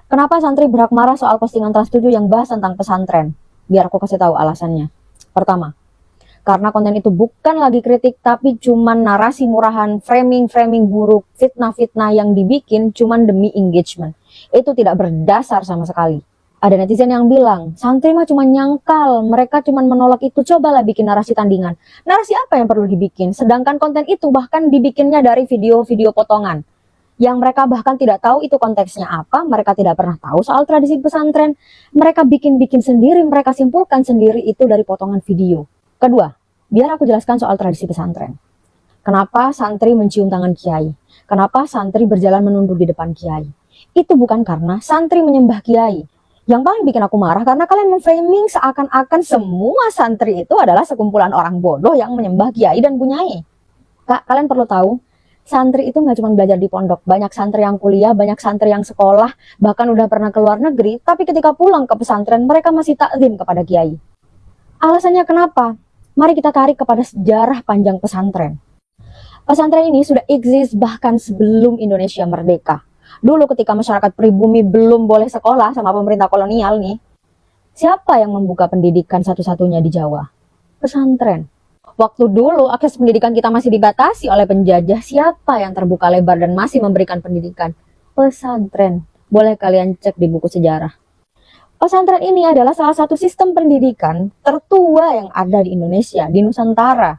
Kenapa santri berhak marah soal postingan Trans7 yang bahas tentang pesantren? Biar aku kasih tahu alasannya. Pertama, karena konten itu bukan lagi kritik, tapi cuman narasi murahan, framing-framing buruk, fitnah-fitnah yang dibikin cuman demi engagement. Itu tidak berdasar sama sekali. Ada netizen yang bilang, santri mah cuma nyangkal, mereka cuma menolak itu, cobalah bikin narasi tandingan. Narasi apa yang perlu dibikin? Sedangkan konten itu bahkan dibikinnya dari video-video potongan. Yang mereka bahkan tidak tahu itu konteksnya apa, mereka tidak pernah tahu soal tradisi pesantren. Mereka bikin-bikin sendiri, mereka simpulkan sendiri itu dari potongan video. Kedua, biar aku jelaskan soal tradisi pesantren. Kenapa santri mencium tangan kiai? Kenapa santri berjalan menunduk di depan kiai? Itu bukan karena santri menyembah kiai. Yang paling bikin aku marah karena kalian memframing seakan-akan semua santri itu adalah sekumpulan orang bodoh yang menyembah kiai dan bunyai. Kak, kalian perlu tahu, santri itu nggak cuma belajar di pondok. Banyak santri yang kuliah, banyak santri yang sekolah, bahkan udah pernah ke luar negeri, tapi ketika pulang ke pesantren, mereka masih takzim kepada kiai. Alasannya kenapa? Mari kita tarik kepada sejarah panjang pesantren. Pesantren ini sudah eksis bahkan sebelum Indonesia merdeka. Dulu ketika masyarakat pribumi belum boleh sekolah sama pemerintah kolonial nih, siapa yang membuka pendidikan satu-satunya di Jawa? Pesantren. Waktu dulu akses pendidikan kita masih dibatasi oleh penjajah, siapa yang terbuka lebar dan masih memberikan pendidikan? Pesantren. Boleh kalian cek di buku sejarah. Pesantren ini adalah salah satu sistem pendidikan tertua yang ada di Indonesia, di Nusantara.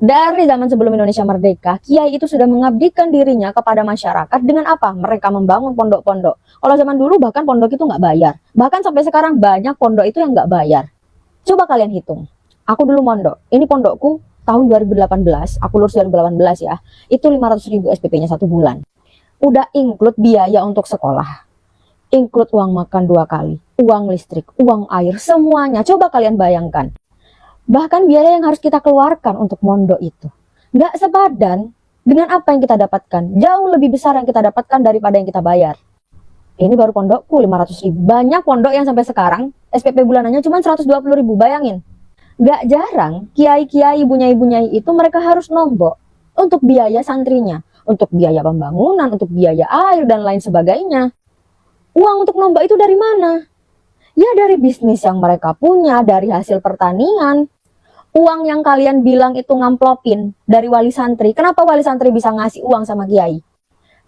Dari zaman sebelum Indonesia merdeka, kiai itu sudah mengabdikan dirinya kepada masyarakat dengan apa? Mereka membangun pondok-pondok. Kalau zaman dulu bahkan pondok itu nggak bayar. Bahkan sampai sekarang banyak pondok itu yang nggak bayar. Coba kalian hitung. Aku dulu mondok. Ini pondokku tahun 2018, aku lulus 2018 ya. Itu 500.000 SPP-nya satu bulan. Udah include biaya untuk sekolah. Include uang makan 2 kali, uang listrik, uang air, semuanya. Coba kalian bayangkan. Bahkan biaya yang harus kita keluarkan untuk mondok itu nggak sepadan dengan apa yang kita dapatkan. Jauh lebih besar yang kita dapatkan daripada yang kita bayar. Ini baru pondokku 500.000. Banyak pondok yang sampai sekarang SPP bulanannya cuma 120.000. Bayangin. Nggak jarang kiai-kiai, bunyai-bunyai itu mereka harus nombok untuk biaya santrinya, untuk biaya pembangunan, untuk biaya air dan lain sebagainya. Uang untuk nombak itu dari mana? Ya dari bisnis yang mereka punya, dari hasil pertanian. Uang yang kalian bilang itu ngamplopin dari wali santri. Kenapa wali santri bisa ngasih uang sama kiai?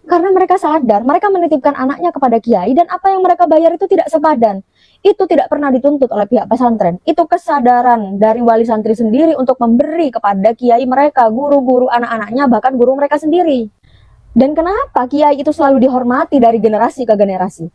Karena mereka sadar, mereka menitipkan anaknya kepada kiai dan apa yang mereka bayar itu tidak sepadan. Itu tidak pernah dituntut oleh pihak pesantren. Itu kesadaran dari wali santri sendiri untuk memberi kepada kiai mereka, guru-guru anak-anaknya, bahkan guru mereka sendiri. Dan kenapa kiai itu selalu dihormati dari generasi ke generasi?